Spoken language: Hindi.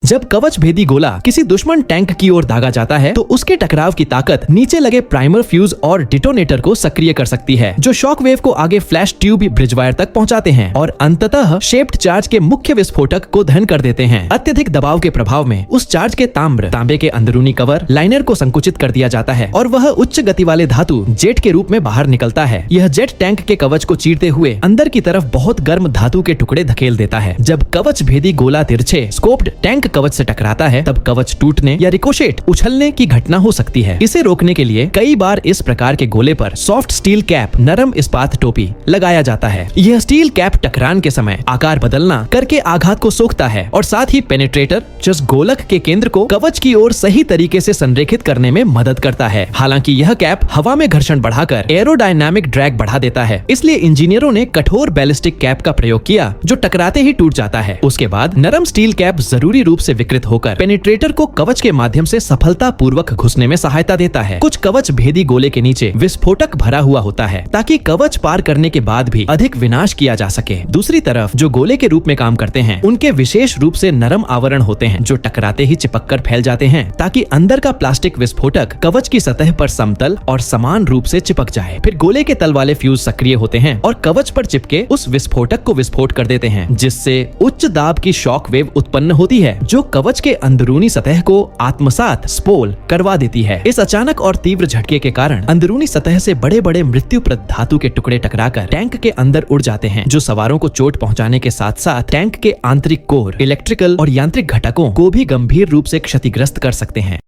जब कवच भेदी गोला किसी दुश्मन टैंक की ओर दागा जाता है तो उसके टकराव की ताकत नीचे लगे प्राइमर, फ्यूज और डिटोनेटर को सक्रिय कर सकती है, जो शॉक वेव को आगे फ्लैश ट्यूब ब्रिज वायर तक पहुंचाते हैं और अंततः शेप्ड चार्ज के मुख्य विस्फोटक को दहन कर देते हैं। अत्यधिक दबाव के प्रभाव में उस चार्ज के तांबे के अंदरूनी कवर लाइनर को संकुचित कर दिया जाता है और वह उच्च गति वाले धातु जेट के रूप में बाहर निकलता है। यह जेट टैंक के कवच को चीरते हुए अंदर की तरफ बहुत गर्म धातु के टुकड़े धकेल देता है। जब कवच भेदी गोला तिरछे स्कोप्ड टैंक कवच से टकराता है तब कवच टूटने या रिकोशेट उछलने की घटना हो सकती है। इसे रोकने के लिए कई बार इस प्रकार के गोले पर सॉफ्ट स्टील कैप, नरम इस्पात टोपी लगाया जाता है। यह स्टील कैप टकरान के समय आकार बदलना करके आघात को सोखता है और साथ ही पेनिट्रेटर जिस गोलक के केंद्र को कवच की ओर सही तरीके से संरेखित करने में मदद करता है। हालांकि यह कैप हवा में घर्षण बढ़ाकर एरोडायनामिक ड्रैग बढ़ा देता है, इसलिए इंजीनियरों ने कठोर बैलिस्टिक कैप का प्रयोग किया जो टकराते ही टूट जाता है। उसके बाद नरम स्टील कैप जरूरी रूप से विकृत होकर पेनिट्रेटर को कवच के माध्यम से सफलतापूर्वक घुसने में सहायता देता है। कुछ कवच भेदी गोले के नीचे विस्फोटक भरा हुआ होता है ताकि कवच पार करने के बाद भी अधिक विनाश किया जा सके। दूसरी तरफ जो गोले के रूप में काम करते हैं उनके विशेष रूप से नरम आवरण होते हैं जो टकराते ही चिपककर फैल जाते हैं ताकि अंदर का प्लास्टिक विस्फोटक कवच की सतह पर समतल और समान रूप से चिपक जाए। फिर गोले के तल वाले फ्यूज सक्रिय होते हैं और कवच पर चिपके उस विस्फोटक को विस्फोट कर देते हैं, जिससे उच्च दाब की शॉक वेव उत्पन्न होती है जो कवच के अंदरूनी सतह को आत्मसात स्पोल करवा देती है। इस अचानक और तीव्र झटके के कारण अंदरूनी सतह से बड़े बड़े मृत्युप्रद धातु के टुकड़े टकराकर टैंक के अंदर उड़ जाते हैं, जो सवारों को चोट पहुंचाने के साथ साथ टैंक के आंतरिक कोर, इलेक्ट्रिकल और यांत्रिक घटकों को भी गंभीर रूप से क्षतिग्रस्त कर सकते हैं।